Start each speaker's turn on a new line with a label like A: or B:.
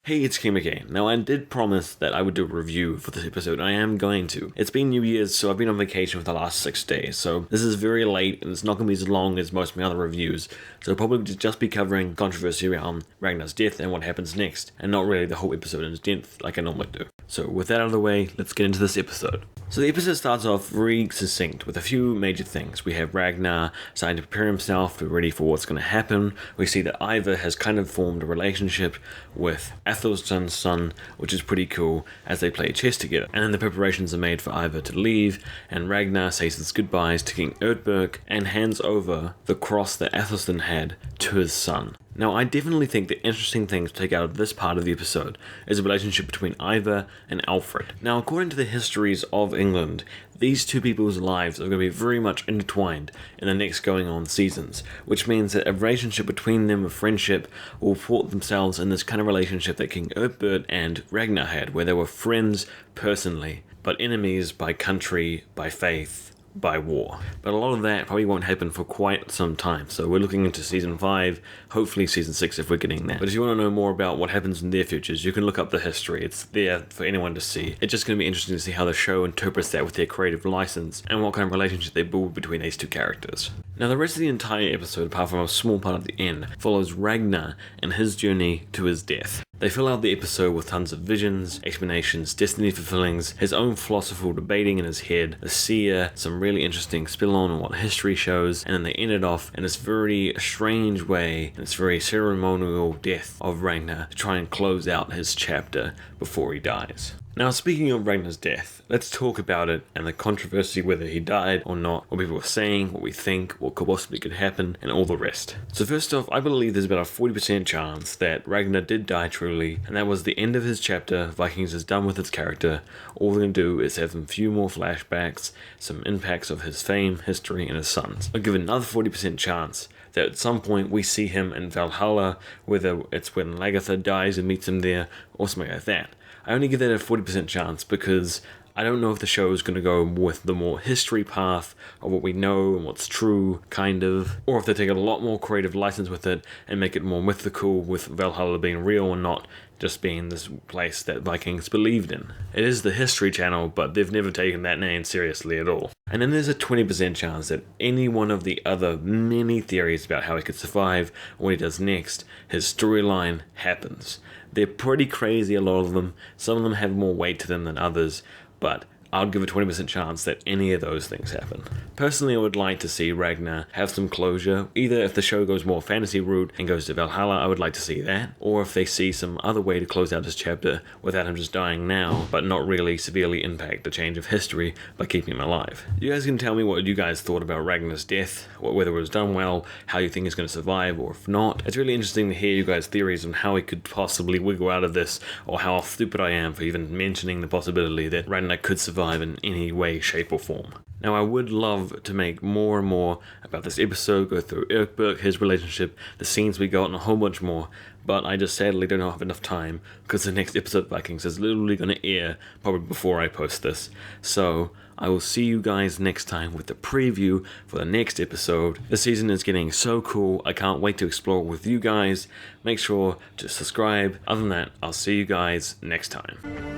A: Hey, it's Kim again. Now, I did promise that I would do a review for this episode, and I am going to. It's been New Year's, so I've been on vacation for the last 6 days, so this is very late, and it's not going to be as long as most of my other reviews, so I'll probably just be covering controversy around Ragnar's death and what happens next, and not really the whole episode in its depth like I normally do. So with that out of the way, let's get into this episode. So the episode starts off very succinct with a few major things. We have Ragnar starting to prepare himself to be ready for what's going to happen. We see that Ivar has kind of formed a relationship with Athelstan's son, which is pretty cool, as they play chess together. And then the preparations are made for Ivar to leave, and Ragnar says his goodbyes to King Odin and hands over the cross that Athelstan had to his son. Now, I definitely think the interesting thing to take out of this part of the episode is the relationship between Ivar and Alfred. Now, according to the histories of England, these two people's lives are going to be very much intertwined in the next going on seasons, which means that a relationship between them of friendship will port themselves in this kind of relationship that King Odin and Ragnar had, where they were friends personally, but enemies by country, by faith, by war. But a lot of that probably won't happen for quite some time, so we're looking into season 5, hopefully season 6 if we're getting there. But if you want to know more about what happens in their futures, you can look up the history. It's there for anyone to see. It's just going to be interesting to see how the show interprets that with their creative license and what kind of relationship they build between these two characters. Now, the rest of the entire episode, apart from a small part at the end, follows Ragnar and his journey to his death. They fill out the episode with tons of visions, explanations, destiny fulfillings, his own philosophical debating in his head, a seer, some really interesting spill on what history shows, and then they end it off in this very strange way, in this very ceremonial death of Ragnar to try and close out his chapter before he dies. Now, speaking of Ragnar's death, let's talk about it and the controversy whether he died or not, what people are saying, what we think, what could possibly could happen, and all the rest. So first off, I believe there's about a 40% chance that Ragnar did die truly, and that was the end of his chapter. Vikings is done with its character. All we're going to do is have some few more flashbacks, some impacts of his fame, history, and his sons. I'll give another 40% chance that at some point we see him in Valhalla, whether it's when Lagertha dies and meets him there, or something like that. I only give that a 40% chance because I don't know if the show is going to go with the more history path of what we know and what's true, kind of, or if they take a lot more creative license with it and make it more mythical, with Valhalla being real and not just being this place that Vikings believed in. It is the History Channel, but they've never taken that name seriously at all. And then there's a 20% chance that any one of the other many theories about how he could survive, what he does next, his storyline happens. They're pretty crazy, a lot of them. Some of them have more weight to them than others, but I'll give a 20% chance that any of those things happen. Personally, I would like to see Ragnar have some closure. Either if the show goes more fantasy route and goes to Valhalla, I would like to see that. Or if they see some other way to close out his chapter without him just dying now, but not really severely impact the change of history by keeping him alive. You guys can tell me what you guys thought about Ragnar's death, whether it was done well, how you think he's going to survive, or if not. It's really interesting to hear you guys' theories on how he could possibly wiggle out of this, or how stupid I am for even mentioning the possibility that Ragnar could survive in any way, shape, or form. Now, I would love to make more and more about this episode, go through Earl, his relationship, the scenes we got, and a whole bunch more, but I just sadly don't have enough time, because the next episode of Vikings is literally going to air probably before I post this. So, I will see you guys next time with the preview for the next episode. The season is getting so cool, I can't wait to explore it with you guys. Make sure to subscribe. Other than that, I'll see you guys next time.